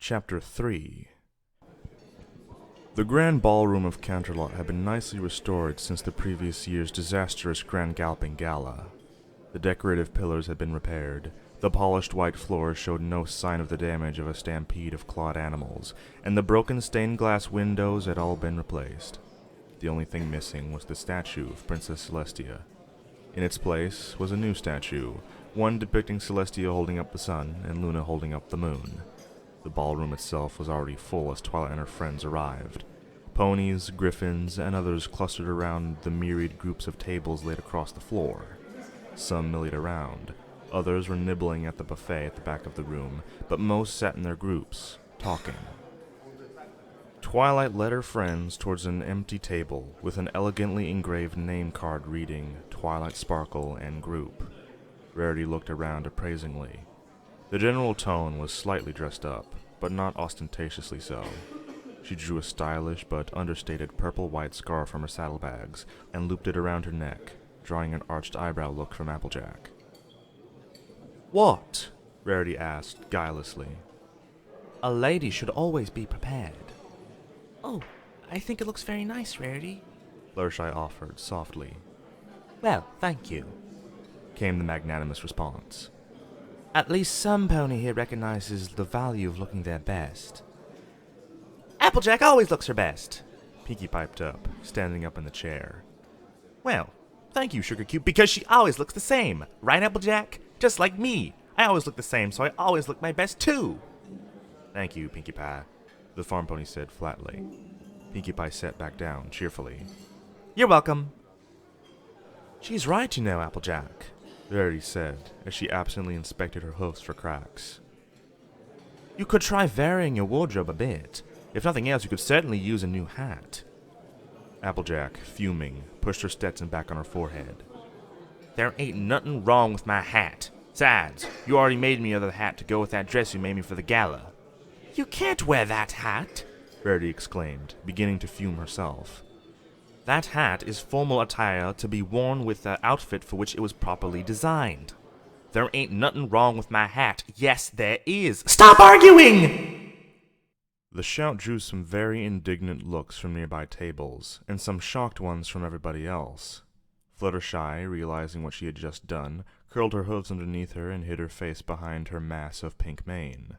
Chapter 3. The grand ballroom of Canterlot had been nicely restored since the previous year's disastrous Grand Galloping Gala. The decorative pillars had been repaired, the polished white floors showed no sign of the damage of a stampede of clawed animals, and the broken stained glass windows had all been replaced. The only thing missing was the statue of Princess Celestia. In its place was a new statue, one depicting Celestia holding up the sun and Luna holding up the moon. The ballroom itself was already full as Twilight and her friends arrived. Ponies, griffins, and others clustered around the myriad groups of tables laid across the floor. Some millied around, others were nibbling at the buffet at the back of the room, but most sat in their groups, talking. Twilight led her friends towards an empty table with an elegantly engraved name card reading Twilight Sparkle and Group. Rarity looked around appraisingly. The general tone was slightly dressed up, but not ostentatiously so. She drew a stylish but understated purple-white scarf from her saddlebags and looped it around her neck, drawing an arched eyebrow look from Applejack. What? Rarity asked, guilelessly. A lady should always be prepared. Oh, I think it looks very nice, Rarity, Fluttershy offered, softly. Well, thank you, Came the magnanimous response. At least some pony here recognizes the value of looking their best. Applejack always looks her best, Pinkie piped up, standing up in the chair. Well, thank you, Sugar Cube, because she always looks the same. Right, Applejack? Just like me. I always look the same, so I always look my best, too. Thank you, Pinkie Pie, the farm pony said flatly. Pinkie Pie sat back down, cheerfully. You're welcome. She's right, you know, Applejack, Rarity said, as she absently inspected her hoofs for cracks. You could try varying your wardrobe a bit. If nothing else, you could certainly use a new hat. Applejack, fuming, pushed her Stetson back on her forehead. There ain't nothing wrong with my hat. Besides, you already made me another hat to go with that dress you made me for the gala. You can't wear that hat, Rarity exclaimed, beginning to fume herself. That hat is formal attire to be worn with the outfit for which it was properly designed. There ain't nothing wrong with my hat. Yes, there is. Stop arguing! The shout drew some very indignant looks from nearby tables, and some shocked ones from everybody else. Fluttershy, realizing what she had just done, curled her hooves underneath her and hid her face behind her mass of pink mane.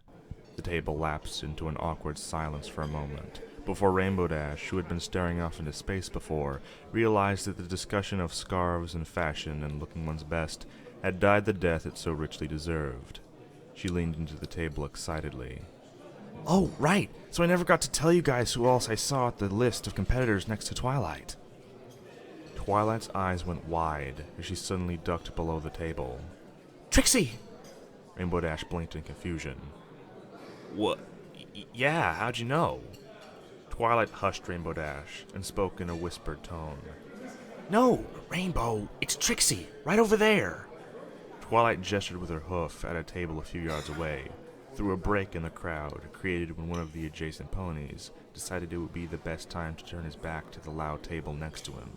The table lapsed into an awkward silence for a moment, before Rainbow Dash, who had been staring off into space before, realized that the discussion of scarves and fashion and looking one's best had died the death it so richly deserved. She leaned into the table excitedly. Oh, right, so I never got to tell you guys who else I saw at the list of competitors next to Twilight. Twilight's eyes went wide as she suddenly ducked below the table. Trixie! Rainbow Dash blinked in confusion. What? Yeah, how'd you know? Twilight hushed Rainbow Dash and spoke in a whispered tone. No, Rainbow, it's Trixie, right over there. Twilight gestured with her hoof at a table a few yards away, through a break in the crowd created when one of the adjacent ponies decided it would be the best time to turn his back to the loud table next to him.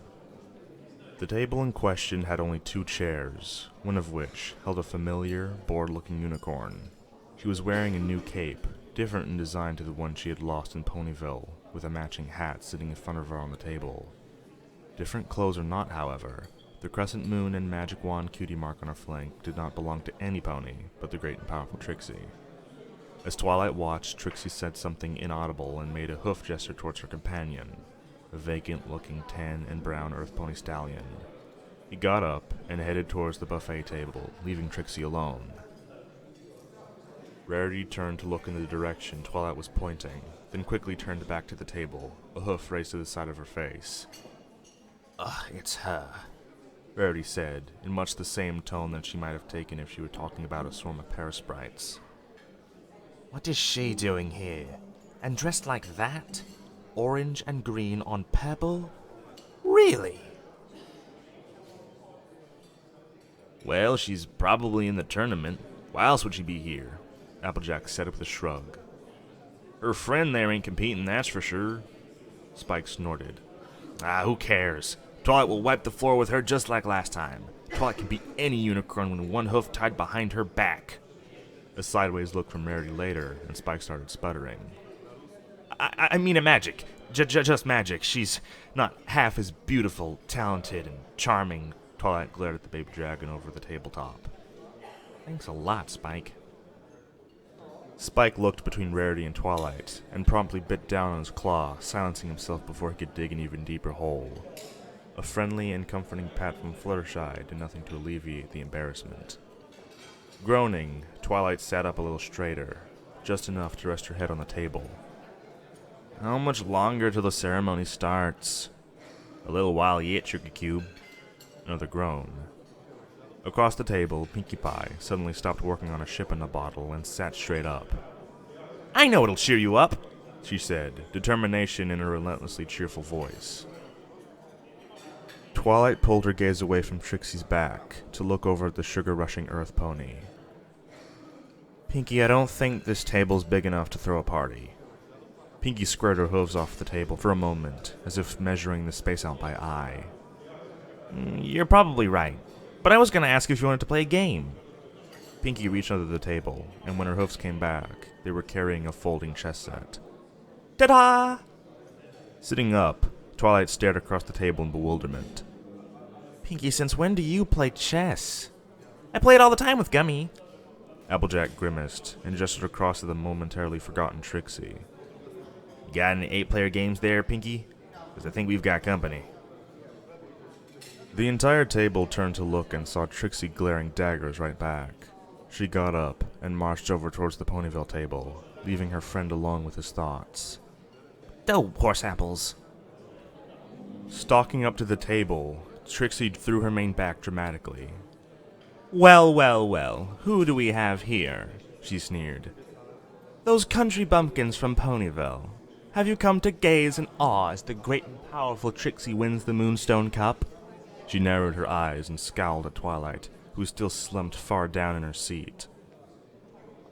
The table in question had only 2 chairs, one of which held a familiar, bored-looking unicorn. She was wearing a new cape, different in design to the one she had lost in Ponyville, with a matching hat sitting in front of her on the table. Different clothes or not, however, the crescent moon and magic wand cutie mark on her flank did not belong to any pony but the great and powerful Trixie. As Twilight watched, Trixie said something inaudible and made a hoof gesture towards her companion, a vacant-looking tan and brown earth pony stallion. He got up and headed towards the buffet table, leaving Trixie alone. Rarity turned to look in the direction Twilight was pointing, then quickly turned back to the table, a hoof raised to the side of her face. It's her, Rarity said, in much the same tone that she might have taken if she were talking about a swarm of parasprites. What is she doing here? And dressed like that? Orange and green on purple? Really? Well, she's probably in the tournament. Why else would she be here? Applejack said it with a shrug. Her friend there ain't competing, that's for sure. Spike snorted. Who cares? Twilight will wipe the floor with her just like last time. Twilight can beat any unicorn with one hoof tied behind her back. A sideways look from Rarity later, and Spike started sputtering. I mean a magic. Just magic. She's not half as beautiful, talented, and charming. Twilight glared at the baby dragon over the tabletop. Thanks a lot, Spike. Spike looked between Rarity and Twilight, and promptly bit down on his claw, silencing himself before he could dig an even deeper hole. A friendly and comforting pat from Fluttershy did nothing to alleviate the embarrassment. Groaning, Twilight sat up a little straighter, just enough to rest her head on the table. How much longer till the ceremony starts? A little while yet, Sugar Cube. Another groan. Across the table, Pinkie Pie suddenly stopped working on a ship in a bottle and sat straight up. I know it'll cheer you up, she said, determination in her relentlessly cheerful voice. Twilight pulled her gaze away from Trixie's back to look over at the sugar-rushing earth pony. Pinkie, I don't think this table's big enough to throw a party. Pinkie squared her hooves off the table for a moment, as if measuring the space out by eye. You're probably right, but I was going to ask if you wanted to play a game. Pinkie reached under the table, and when her hoofs came back, they were carrying a folding chess set. Ta-da! Sitting up, Twilight stared across the table in bewilderment. Pinkie, since when do you play chess? I play it all the time with Gummy. Applejack grimaced and gestured across at the momentarily forgotten Trixie. Got any 8-player games there, Pinkie? Because I think we've got company. The entire table turned to look and saw Trixie glaring daggers right back. She got up and marched over towards the Ponyville table, leaving her friend alone with his thoughts. Oh, horse apples. Stalking up to the table, Trixie threw her mane back dramatically. Well, who do we have here? She sneered. Those country bumpkins from Ponyville. Have you come to gaze in awe as the great and powerful Trixie wins the Moonstone Cup? She narrowed her eyes and scowled at Twilight, who was still slumped far down in her seat.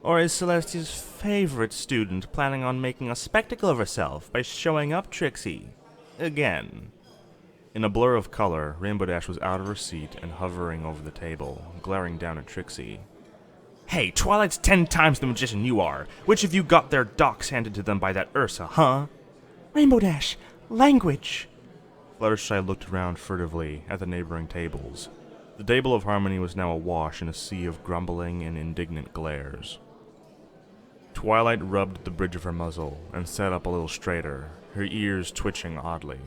Or is Celestia's favorite student planning on making a spectacle of herself by showing up Trixie? Again. In a blur of color, Rainbow Dash was out of her seat and hovering over the table, glaring down at Trixie. Hey, Twilight's 10 times the magician you are. Which of you got their docs handed to them by that Ursa, huh? Rainbow Dash, language. Fluttershy looked around furtively at the neighboring tables. The table of harmony was now awash in a sea of grumbling and indignant glares. Twilight rubbed the bridge of her muzzle and sat up a little straighter, her ears twitching oddly.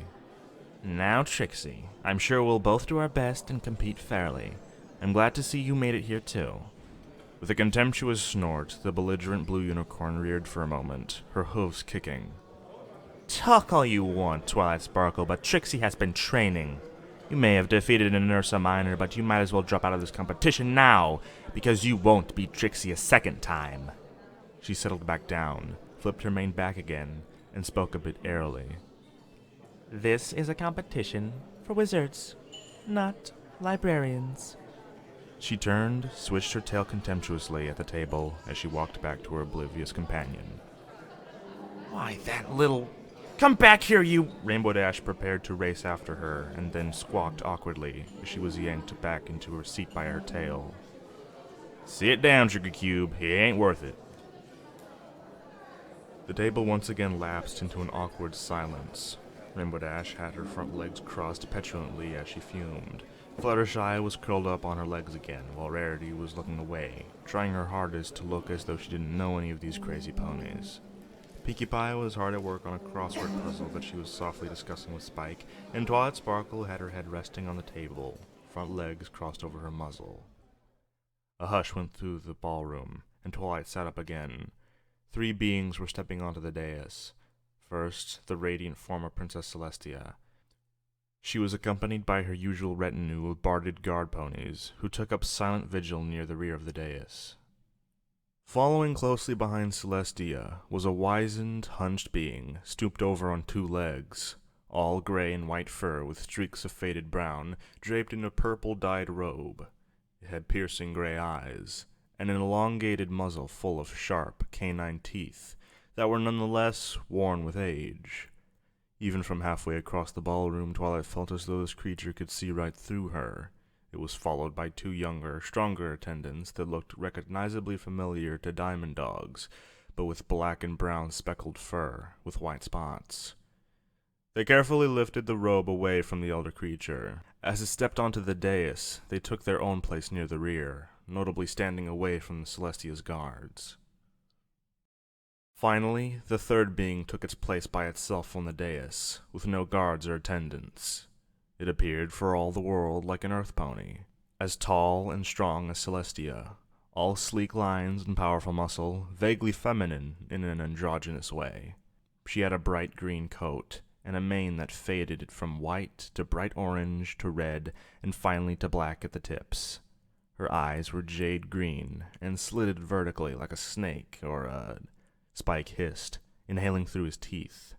Now, Trixie, I'm sure we'll both do our best and compete fairly. I'm glad to see you made it here, too. With a contemptuous snort, the belligerent blue unicorn reared for a moment, her hooves kicking. Talk all you want, Twilight Sparkle, but Trixie has been training. You may have defeated an Ursa Minor, but you might as well drop out of this competition now, because you won't beat Trixie a second time. She settled back down, flipped her mane back again, and spoke a bit airily. This is a competition for wizards, not librarians. She turned, switched her tail contemptuously at the table as she walked back to her oblivious companion. Why, that little... Come back here, you... Rainbow Dash prepared to race after her, and then squawked awkwardly as she was yanked back into her seat by her tail. Sit down, Sugar Cube. He ain't worth it. The table once again lapsed into an awkward silence. Rainbow Dash had her front legs crossed petulantly as she fumed. Fluttershy was curled up on her legs again, while Rarity was looking away, trying her hardest to look as though she didn't know any of these crazy ponies. Pinkie Pie was hard at work on a crossword puzzle that she was softly discussing with Spike, and Twilight Sparkle had her head resting on the table, front legs crossed over her muzzle. A hush went through the ballroom, and Twilight sat up again. 3 beings were stepping onto the dais. First, the radiant form of Princess Celestia. She was accompanied by her usual retinue of barded guard ponies, who took up silent vigil near the rear of the dais. Following closely behind Celestia was a wizened, hunched being, stooped over on 2 legs, all gray and white fur with streaks of faded brown, draped in a purple-dyed robe. It had piercing gray eyes, and an elongated muzzle full of sharp, canine teeth that were nonetheless worn with age. Even from halfway across the ballroom, Twilight felt as though this creature could see right through her. It was followed by two younger, stronger attendants that looked recognizably familiar to diamond dogs, but with black and brown speckled fur with white spots. They carefully lifted the robe away from the elder creature. As it stepped onto the dais, they took their own place near the rear, notably standing away from the Celestia's guards. Finally, the third being took its place by itself on the dais, with no guards or attendants. It appeared for all the world like an earth pony, as tall and strong as Celestia, all sleek lines and powerful muscle, vaguely feminine in an androgynous way. She had a bright green coat, and a mane that faded from white to bright orange to red, and finally to black at the tips. Her eyes were jade green, and slitted vertically like a snake or a... Spike hissed, inhaling through his teeth.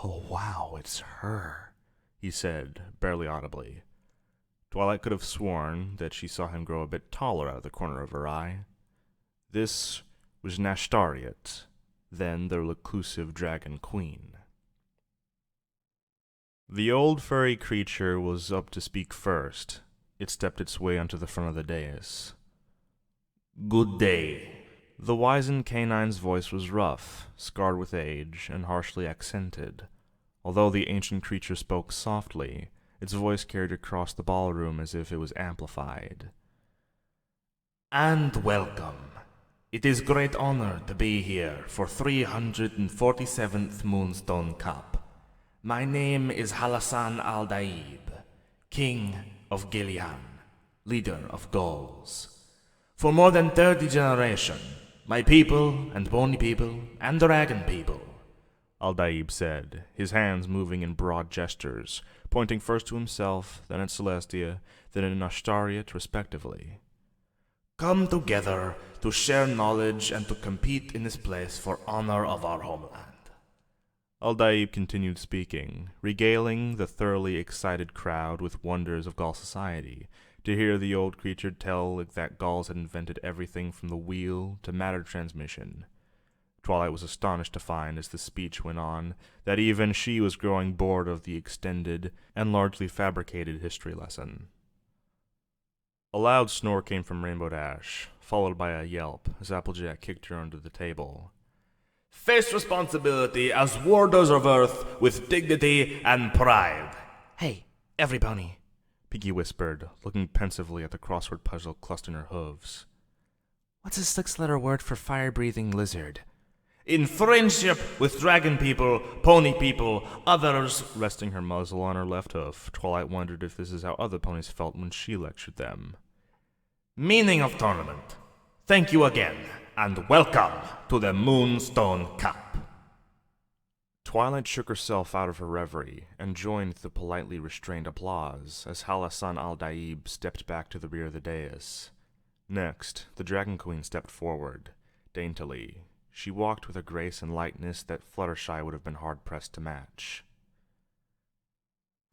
"Oh wow, it's her," he said, barely audibly. Twilight could have sworn that she saw him grow a bit taller out of the corner of her eye. This was Nashtariot, then the reclusive dragon queen. The old furry creature was up to speak first. It stepped its way onto the front of the dais. "Good day." The wizened canine's voice was rough, scarred with age, and harshly accented. Although the ancient creature spoke softly, its voice carried across the ballroom as if it was amplified. "And welcome. It is great honor to be here for 347th Moonstone Cup. My name is Halassan al-Daib, King of Gilean, leader of Gauls. For more than 30 generations, my people and bony people and dragon people," Al-Daib said, his hands moving in broad gestures, pointing first to himself, then at Celestia, then at Nashtariot, respectively, "come together to share knowledge and to compete in this place for honor of our homeland." Al-Daib continued speaking, regaling the thoroughly excited crowd with wonders of Gaul society, to hear the old creature tell that Gauls had invented everything from the wheel to matter transmission. Twilight was astonished to find, as the speech went on, that even she was growing bored of the extended and largely fabricated history lesson. A loud snore came from Rainbow Dash, followed by a yelp as Applejack kicked her under the table. "Face responsibility as warders of Earth with dignity and pride." "Hey, every pony," Piggy whispered, looking pensively at the crossword puzzle clustered in her hooves. "What's a six-letter word for fire-breathing lizard?" "In friendship with dragon people, pony people, others..." Resting her muzzle on her left hoof, Twilight wondered if this is how other ponies felt when she lectured them. "Meaning of tournament. Thank you again, and welcome to the Moonstone Cup." Twilight shook herself out of her reverie and joined the politely restrained applause as Halassan al-Daib stepped back to the rear of the dais. Next, the Dragon Queen stepped forward, daintily. She walked with a grace and lightness that Fluttershy would have been hard-pressed to match.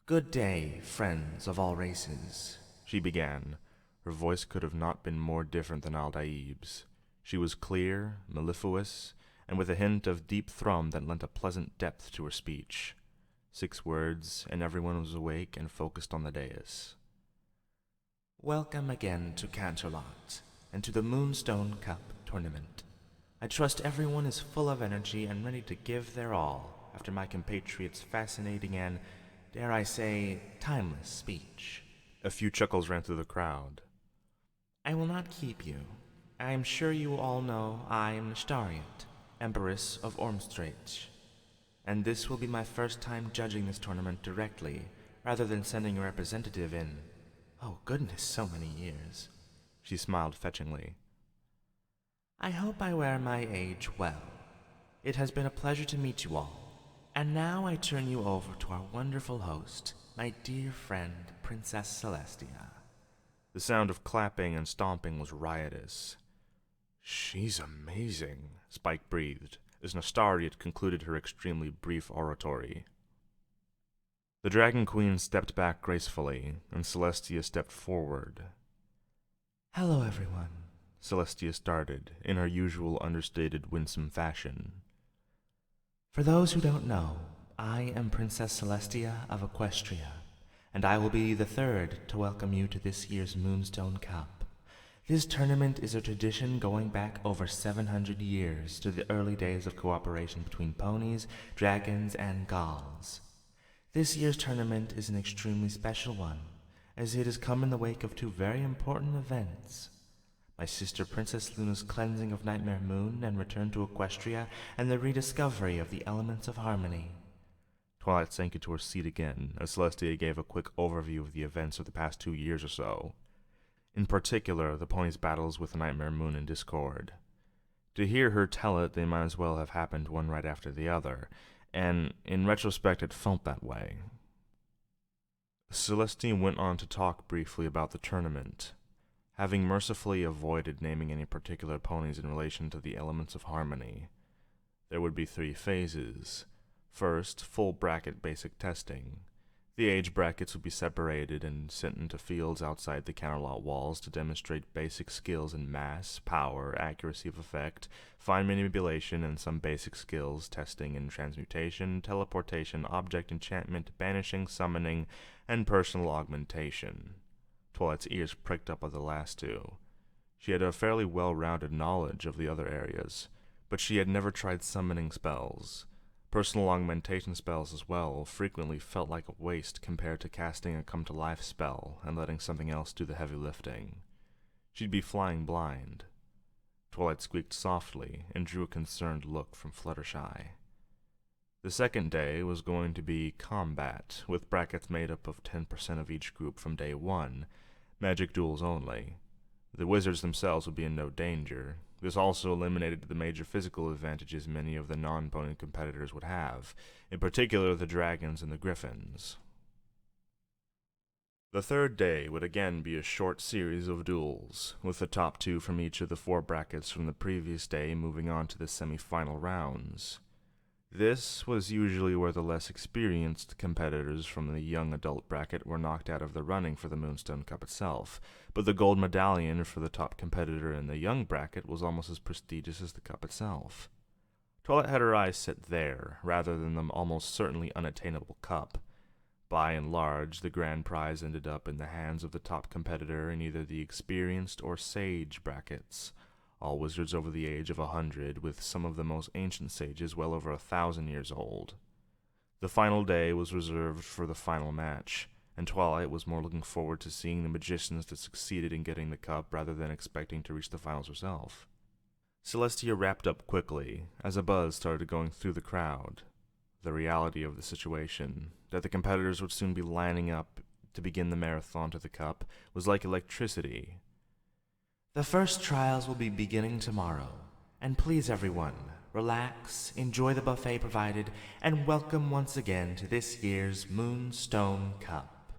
"Good day, friends of all races," she began. Her voice could have not been more different than al-Daib's. She was clear, mellifluous, and with a hint of deep thrum that lent a pleasant depth to her speech. 6 words, and everyone was awake and focused on the dais. "Welcome again to Canterlot, and to the Moonstone Cup tournament. I trust everyone is full of energy and ready to give their all after my compatriot's fascinating and, dare I say, timeless speech." A few chuckles ran through the crowd. "I will not keep you. I am sure you all know I am Nashtariot, Empress of Ormstrait, and this will be my first time judging this tournament directly, rather than sending a representative in. Oh goodness, so many years." She smiled fetchingly. "I hope I wear my age well. It has been a pleasure to meet you all. And now I turn you over to our wonderful host, my dear friend, Princess Celestia." The sound of clapping and stomping was riotous. "She's amazing," Spike breathed, as Nashtariot concluded her extremely brief oratory. The Dragon Queen stepped back gracefully, and Celestia stepped forward. "Hello, everyone," Celestia started, in her usual understated, winsome fashion. "For those who don't know, I am Princess Celestia of Equestria, and I will be the third to welcome you to this year's Moonstone Cup. This tournament is a tradition going back over 700 years to the early days of cooperation between ponies, dragons, and Gauls. This year's tournament is an extremely special one, as it has come in the wake of two very important events. My sister Princess Luna's cleansing of Nightmare Moon and return to Equestria, and the rediscovery of the elements of harmony. Twilight sank into her seat again, as Celestia gave a quick overview of the events of the past 2 years or so. In particular, the ponies' battles with Nightmare Moon and Discord. To hear her tell it, they might as well have happened one right after the other, and in retrospect it felt that way. Celestia went on to talk briefly about the tournament. Having mercifully avoided naming any particular ponies in relation to the elements of harmony, there would be 3 phases. First, full bracket basic testing. The age brackets would be separated and sent into fields outside the Canterlot walls to demonstrate basic skills in mass, power, accuracy of effect, fine manipulation, and some basic skills testing in transmutation, teleportation, object enchantment, banishing, summoning, and personal augmentation. Twilight's ears pricked up at the last 2. She had a fairly well-rounded knowledge of the other areas, but she had never tried summoning spells. Personal augmentation spells as well frequently felt like a waste compared to casting a come-to-life spell and letting something else do the heavy lifting. She'd be flying blind. Twilight squeaked softly and drew a concerned look from Fluttershy. The second day was going to be combat, with brackets made up of 10% of each group from day 1, magic duels only. The wizards themselves would be in no danger. This also eliminated the major physical advantages many of the non-pony competitors would have, in particular the dragons and the griffins. The third day would again be a short series of duels, with the top 2 from each of the 4 brackets from the previous day moving on to the semi-final rounds. This was usually where the less experienced competitors from the young adult bracket were knocked out of the running for the Moonstone Cup itself, but the gold medallion for the top competitor in the young bracket was almost as prestigious as the cup itself. Twilight had her eyes set there, rather than the almost certainly unattainable cup. By and large, the grand prize ended up in the hands of the top competitor in either the experienced or sage brackets, all wizards over the age of 100, with some of the most ancient sages well over 1,000 years old. The final day was reserved for the final match, and Twilight was more looking forward to seeing the magicians that succeeded in getting the cup rather than expecting to reach the finals herself. Celestia wrapped up quickly, as a buzz started going through the crowd. The reality of the situation, that the competitors would soon be lining up to begin the marathon to the cup, was like electricity. The first trials will be beginning tomorrow, and please everyone, relax, enjoy the buffet provided, and welcome once again to this year's Moonstone Cup.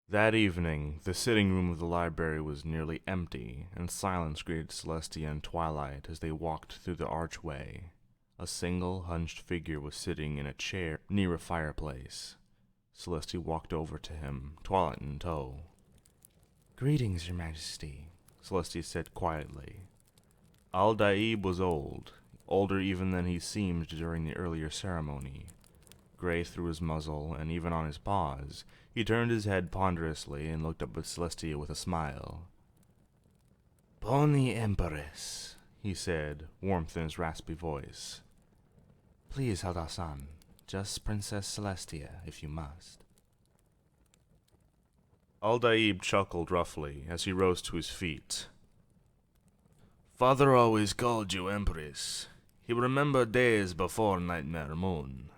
That evening, the sitting room of the library was nearly empty, and silence greeted Celestia and Twilight as they walked through the archway. A single hunched figure was sitting in a chair near a fireplace. Celestia walked over to him, Twilight in tow. "Greetings, Your Majesty," Celestia said quietly. Al-Daib was old, older even than he seemed during the earlier ceremony. Gray through his muzzle, and even on his paws, he turned his head ponderously and looked up at Celestia with a smile. "Pony Empress," he said, warmth in his raspy voice. "Please, Haldasan, just Princess Celestia, if you must." Al-Daib chuckled roughly as he rose to his feet. "Father always called you Empress. He remembered days before Nightmare Moon."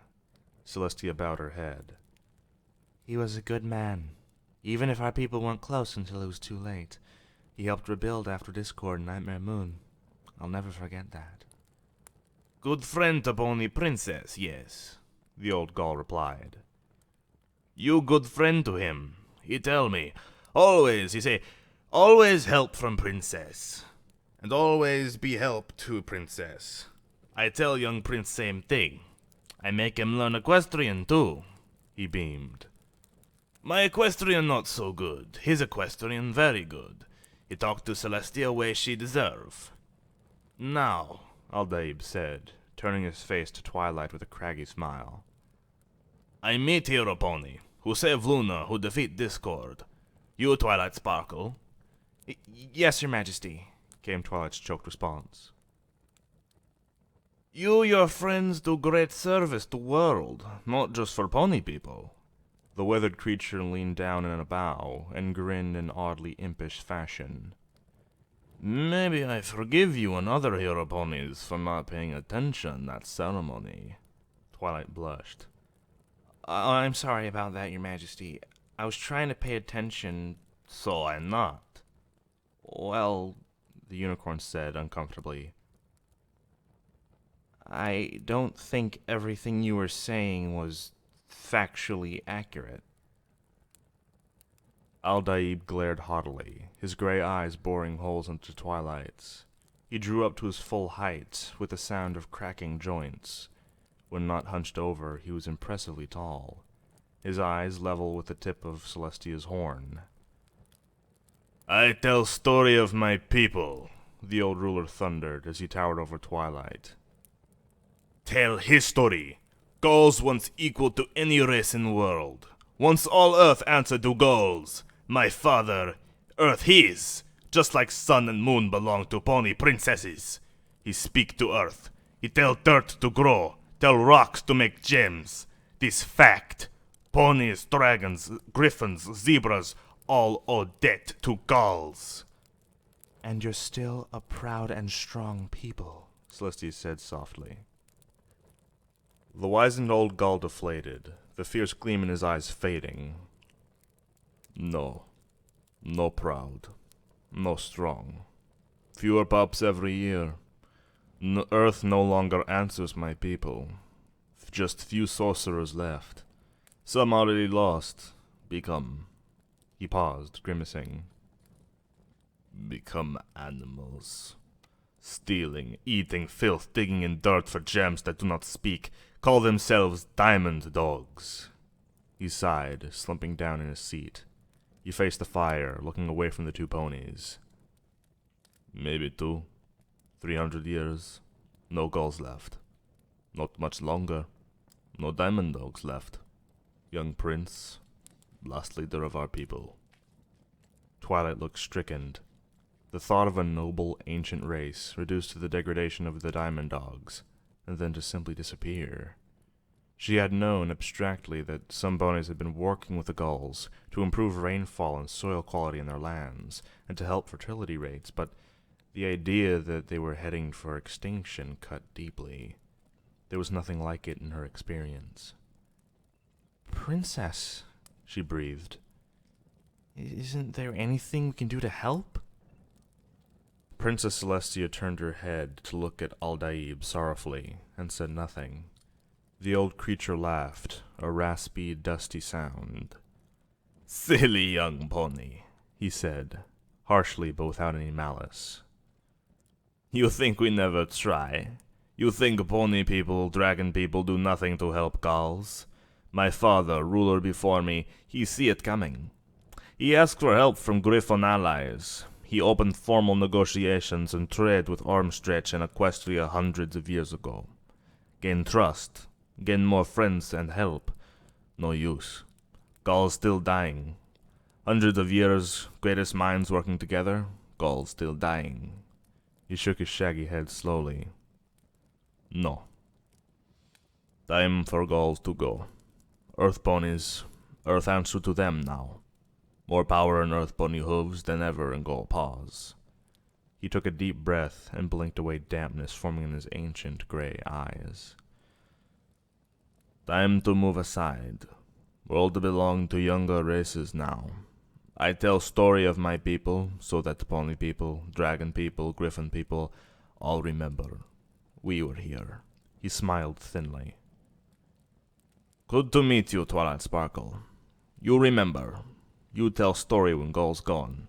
Celestia bowed her head. "He was a good man. Even if our people weren't close until it was too late. He helped rebuild after Discord and Nightmare Moon. I'll never forget that." "Good friend to Pony Princess, yes," the old Gaul replied. "You good friend to him. He tell me, always, he say, always help from Princess. And always be help to Princess. I tell young Prince same thing. I make him learn equestrian too." He beamed. "My equestrian not so good. His equestrian very good. He talk to Celestia way she deserve." "Now," Al-Daib said, turning his face to Twilight with a craggy smile, "I meet hero pony. who save Luna, who defeat Discord. You, Twilight Sparkle. Yes, Your Majesty, came Twilight's choked response. You, your friends, do great service to world, not just for pony people. The weathered creature leaned down in a bow and grinned in oddly impish fashion. Maybe I forgive you and other hero ponies for not paying attention at ceremony. Twilight blushed. I'm sorry about that, Your Majesty. I was trying to pay attention. So I'm not. Well, the unicorn said uncomfortably, I don't think everything you were saying was factually accurate. Aldaib glared haughtily, his gray eyes boring holes into Twilight's. He drew up to his full height, with the sound of cracking joints. When not hunched over, he was impressively tall, his eyes level with the tip of Celestia's horn. I tell story of my people, the old ruler thundered as he towered over Twilight. Tell history. Gauls once equal to any race in world. Once all Earth answered to Gauls. My father, Earth his. Just like sun and moon belong to pony princesses. He speak to Earth. He tell dirt to grow. Tell rocks to make gems. This fact. Ponies, dragons, griffins, zebras, all owe debt to Gauls. And you're still a proud and strong people, Celestia said softly. The wizened old Gaul deflated, the fierce gleam in his eyes fading. No proud. No strong. Fewer pups every year. Earth no longer answers my people. Just few sorcerers left. Some already lost. Become. He paused, grimacing. Become animals. Stealing, eating filth, digging in dirt for gems that do not speak. Call themselves diamond dogs. He sighed, slumping down in his seat. He faced the fire, looking away from the two ponies. Maybe 300 years. No Gauls left. Not much longer. No diamond dogs left. Young prince. Last leader of our people. Twilight looked stricken. The thought of a noble, ancient race reduced to the degradation of the diamond dogs, and then to simply disappear. She had known abstractly that some ponies had been working with the Gauls to improve rainfall and soil quality in their lands, and to help fertility rates, but the idea that they were heading for extinction cut deeply. There was nothing like it in her experience. Princess, she breathed. Isn't there anything we can do to help? Princess Celestia turned her head to look at Aldaib sorrowfully, and said nothing. The old creature laughed, a raspy, dusty sound. Silly young pony, he said, harshly but without any malice. You think we never try? You think pony people, dragon people do nothing to help Gauls? My father, ruler before me, he see it coming. He asked for help from Griffon allies. He opened formal negotiations and trade with Ormstretch and Equestria hundreds of years ago. Gain trust, gain more friends and help. No use. Gauls still dying. Hundreds of years, greatest minds working together, Gauls still dying. He shook his shaggy head slowly. No. Time for Gauls to go. Earth ponies, Earth answer to them now. More power in Earth pony hooves than ever in Gaul paws. He took a deep breath and blinked away dampness forming in his ancient gray eyes. Time to move aside. World belong to younger races now. I tell story of my people, so that pony people, dragon people, griffin people, all remember. We were here. He smiled thinly. Good to meet you, Twilight Sparkle. You remember. You tell story when Gaul's gone.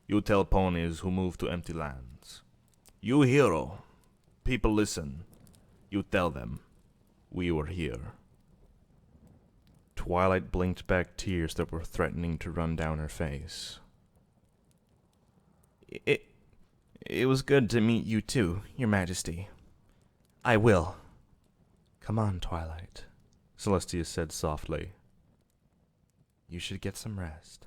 You tell ponies who move to empty lands. You hero. People listen. You tell them. We were here. Twilight blinked back tears that were threatening to run down her face. It was good to meet you too, Your Majesty. I will. Come on, Twilight, Celestia said softly. You should get some rest.